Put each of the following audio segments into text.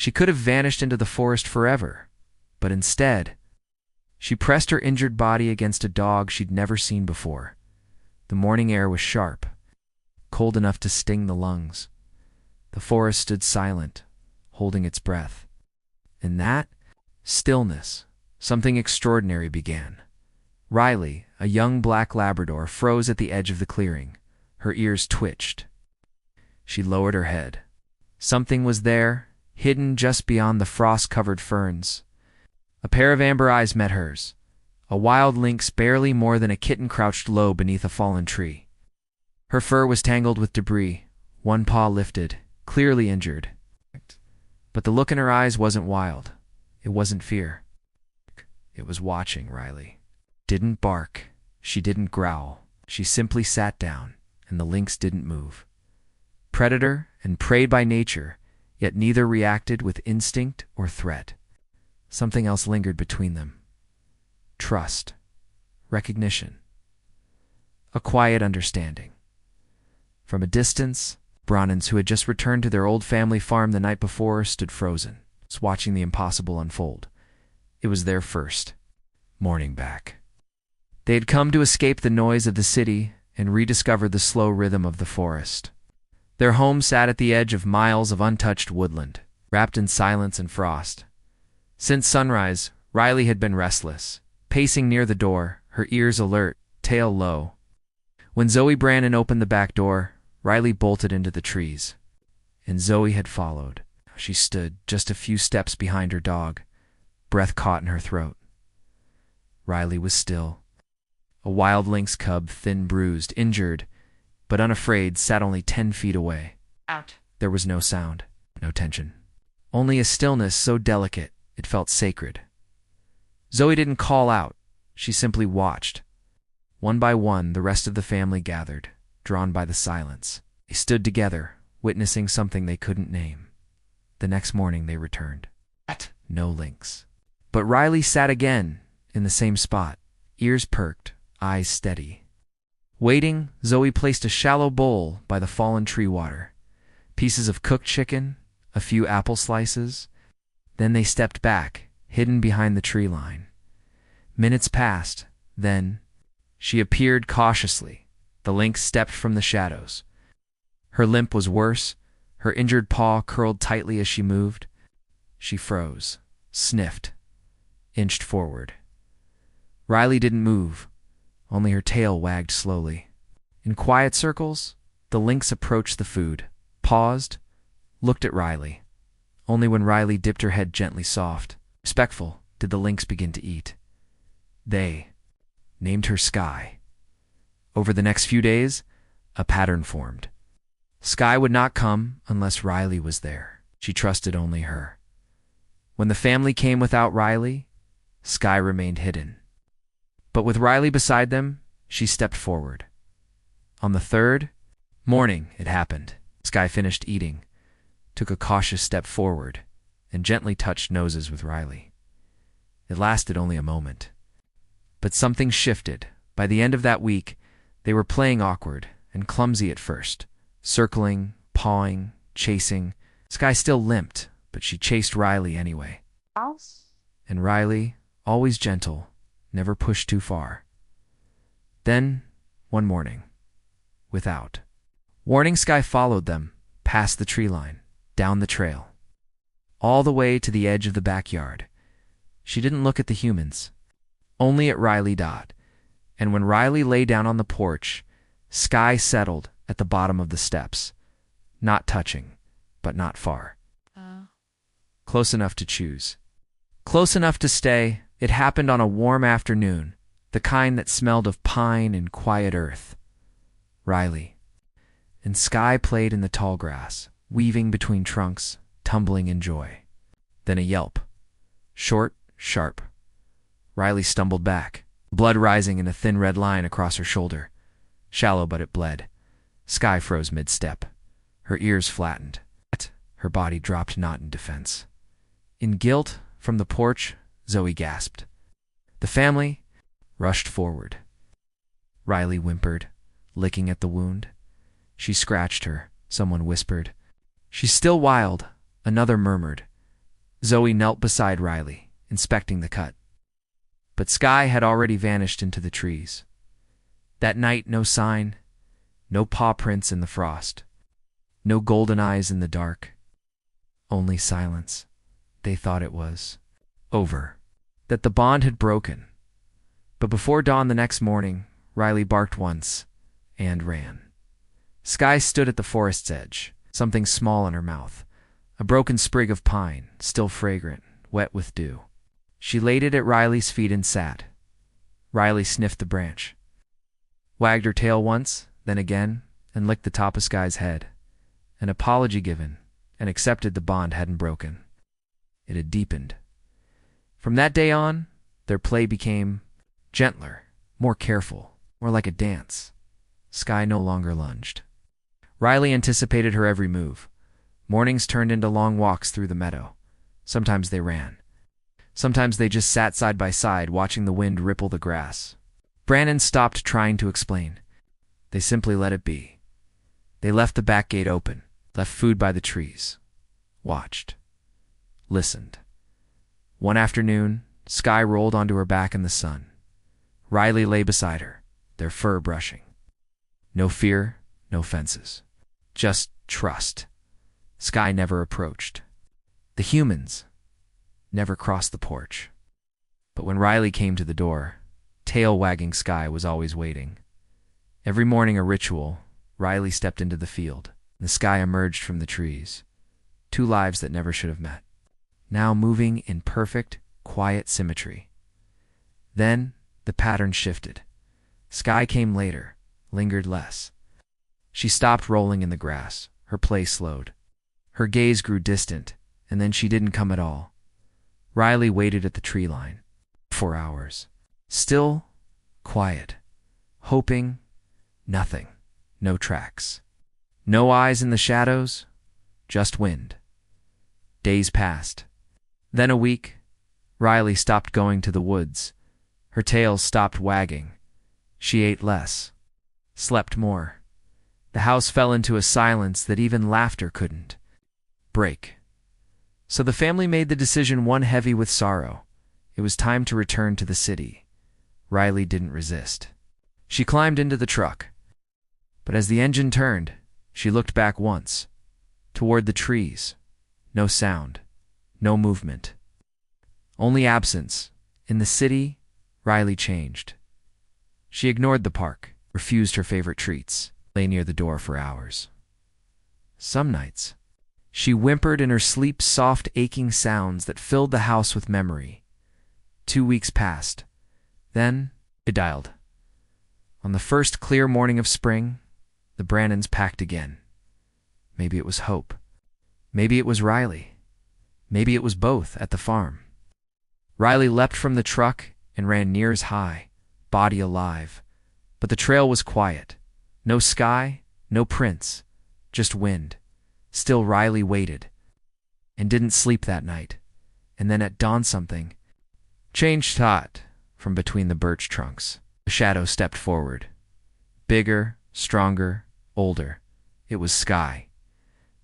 She could have vanished into the forest forever, but instead, she pressed her injured body against a dog she'd never seen before. The morning air was sharp, cold enough to sting the lungs. The forest stood silent, holding its breath. In that stillness, something extraordinary began. Riley, a young black Labrador, froze at the edge of the clearing. Her ears twitched. She lowered her head. Something was there, hidden just beyond the frost-covered ferns. A pair of amber eyes met hers. A wild lynx barely more than a kitten crouched low beneath a fallen tree. Her fur was tangled with debris, one paw lifted, clearly injured. But the look in her eyes wasn't wild. It wasn't fear. It was watching Riley. Didn't bark. She didn't growl. She simply sat down, and the lynx didn't move. Predator and prey by nature, yet neither reacted with instinct or threat. Something else lingered between them. Trust. Recognition. A quiet understanding. From a distance, Brahmins who had just returned to their old family farm the night before stood frozen, watching the impossible unfold. It was their first morning back. They had come to escape the noise of the city and rediscover the slow rhythm of the forest. Their home sat at the edge of miles of untouched woodland, wrapped in silence and frost. Since sunrise, Riley had been restless, pacing near the door, her ears alert, tail low. When Zoe Brannon opened the back door, Riley bolted into the trees, and Zoe had followed. She stood just a few steps behind her dog, breath caught in her throat. Riley was still. A wild lynx cub, thin, bruised, injured, but unafraid, sat only 10 feet away. Out. There was no sound, no tension. Only a stillness so delicate it felt sacred. Zoe didn't call out. She simply watched. One by one, the rest of the family gathered, drawn by the silence. They stood together, witnessing something they couldn't name. The next morning they returned. No lynx. But Riley sat again, in the same spot, ears perked, eyes steady. Waiting, Zoe placed a shallow bowl by the fallen tree water. Pieces of cooked chicken, a few apple slices. Then they stepped back, hidden behind the tree line. Minutes passed, then she appeared cautiously. The lynx stepped from the shadows. Her limp was worse, her injured paw curled tightly as she moved. She froze, sniffed, inched forward. Riley didn't move, only her tail wagged slowly. In quiet circles, the lynx approached the food, paused, looked at Riley. Only when Riley dipped her head gently soft, respectful, did the lynx begin to eat. They named her Sky. Over the next few days, a pattern formed. Sky would not come unless Riley was there. She trusted only her. When the family came without Riley, Sky remained hidden. But with Riley beside them, she stepped forward. On the third morning, it happened. Sky finished eating, took a cautious step forward, and gently touched noses with Riley. It lasted only a moment. But something shifted. By the end of that week, they were playing awkward and clumsy at first, circling, pawing, chasing. Sky still limped, but she chased Riley anyway. And Riley, always gentle, never pushed too far. Then, one morning, without warning, Sky followed them, past the tree line, down the trail, all the way to the edge of the backyard. She didn't look at the humans, only at Riley. And when Riley lay down on the porch, Sky settled at the bottom of the steps, not touching, but not far. Close enough to choose. Close enough to stay. It happened on a warm afternoon, the kind that smelled of pine and quiet earth. Riley and Sky played in the tall grass, weaving between trunks, tumbling in joy. Then a yelp. Short, sharp. Riley stumbled back, blood rising in a thin red line across her shoulder. Shallow, but it bled. Sky froze mid-step. Her ears flattened. Her body dropped not in defense. In guilt, from the porch, Zoe gasped. The family rushed forward. Riley whimpered, licking at the wound. She scratched her. Someone whispered, "She's still wild." Another murmured, Zoe knelt beside Riley, inspecting the cut. But Sky had already vanished into the trees. That night, no sign, no paw prints in the frost, no golden eyes in the dark. Only silence. They thought it was over, that the bond had broken. But before dawn the next morning, Riley barked once and ran. Sky stood at the forest's edge, something small in her mouth, a broken sprig of pine, still fragrant, wet with dew. She laid it at Riley's feet and sat. Riley sniffed the branch, wagged her tail once, then again, and licked the top of Sky's head. An apology given, and accepted the bond hadn't broken. It had deepened. From that day on, their play became gentler, more careful, more like a dance. Sky no longer lunged. Riley anticipated her every move. Mornings turned into long walks through the meadow. Sometimes they ran. Sometimes they just sat side by side, watching the wind ripple the grass. Brannon stopped trying to explain. They simply let it be. They left the back gate open, left food by the trees, watched, listened. One afternoon, Sky rolled onto her back in the sun. Riley lay beside her, their fur brushing. No fear, no fences. Just trust. Sky never approached. The humans never crossed the porch. But when Riley came to the door, tail-wagging Sky was always waiting. Every morning a ritual, Riley stepped into the field. The Sky emerged from the trees. Two lives that never should have met. Now moving in perfect, quiet symmetry. Then the pattern shifted. Sky came later, lingered less. She stopped rolling in the grass. Her play slowed. Her gaze grew distant, and then she didn't come at all. Riley waited at the tree line. 4 hours. Still, quiet. Hoping, nothing. No tracks. No eyes in the shadows, just wind. Days passed. Then a week. Riley stopped going to the woods. Her tail stopped wagging. She ate less, slept more. The house fell into a silence that even laughter couldn't break. So the family made the decision, one heavy with sorrow. It was time to return to the city. Riley didn't resist. She climbed into the truck. But as the engine turned, she looked back once, toward the trees. No sound, no movement. Only absence. In the city, Riley changed. She ignored the park, refused her favorite treats, lay near the door for hours. Some nights, she whimpered in her sleep, soft, aching sounds that filled the house with memory. 2 weeks passed. Then it dialed. On the first clear morning of spring, the Brannons packed again. Maybe it was hope. Maybe it was Riley. Maybe it was both at the farm. Riley leapt from the truck and ran near as high, body alive. But the trail was quiet. No sky, no prints, just wind. Still Riley waited, and didn't sleep that night. And then at dawn something changed. Hot from between the birch trunks. A shadow stepped forward. Bigger, stronger, older. It was Sky.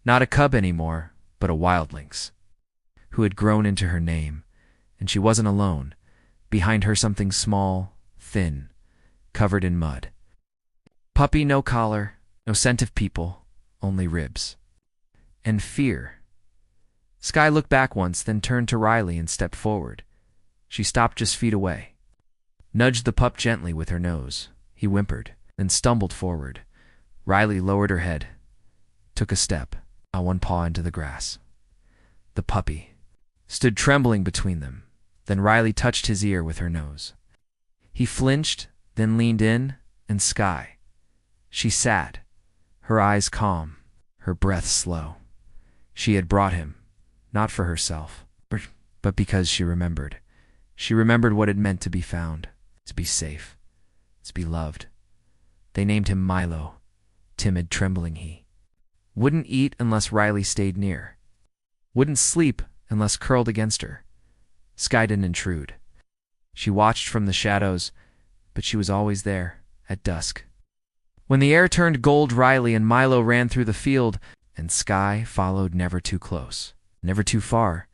Not a cub anymore, but a wild lynx, who had grown into her name. And she wasn't alone. Behind her something small, thin, covered in mud. Puppy, no collar, no scent of people, only ribs. And fear. Sky looked back once, then turned to Riley and stepped forward. She stopped just feet away. Nudged the pup gently with her nose. He whimpered, then stumbled forward. Riley lowered her head, took a step, one paw into the grass. The puppy stood trembling between them. Then Riley touched his ear with her nose. He flinched, then leaned in, and Sky. She sat, her eyes calm, her breath slow. She had brought him, not for herself, but because she remembered. She remembered what it meant to be found, to be safe, to be loved. They named him Milo, timid, trembling he. Wouldn't eat unless Riley stayed near. Wouldn't sleep unless curled against her. Sky didn't intrude. She watched from the shadows, but she was always there, at dusk. When the air turned gold, Riley and Milo ran through the field, and Sky followed, never too close, never too far,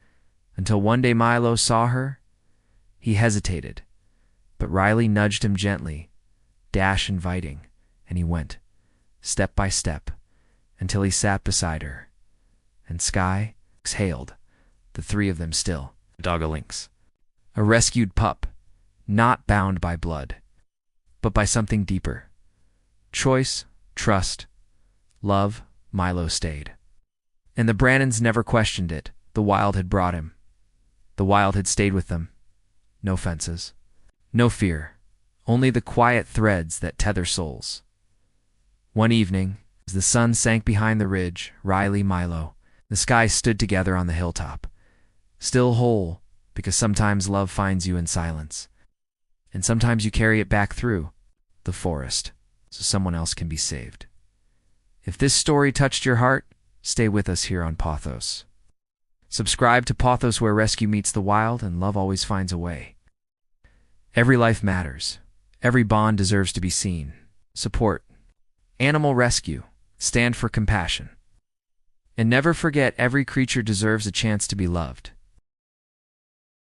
until one day Milo saw her. He hesitated, but Riley nudged him gently, dash inviting, and he went, step by step, until he sat beside her. And Sky exhaled, the three of them still. A dog, a lynx. A rescued pup, not bound by blood, but by something deeper. Choice, trust, love. Milo stayed. And the Brannons never questioned it. The wild had brought him. The wild had stayed with them. No fences. No fear. Only the quiet threads that tether souls. One evening, as the sun sank behind the ridge, Riley, Milo, the Sky stood together on the hilltop. Still whole, because sometimes love finds you in silence. And sometimes you carry it back through the forest, so someone else can be saved. If this story touched your heart, stay with us here on Pawthos. Subscribe to Pawthos, where rescue meets the wild and love always finds a way. Every life matters. Every bond deserves to be seen. Support animal rescue. Stand for compassion. And never forget, every creature deserves a chance to be loved.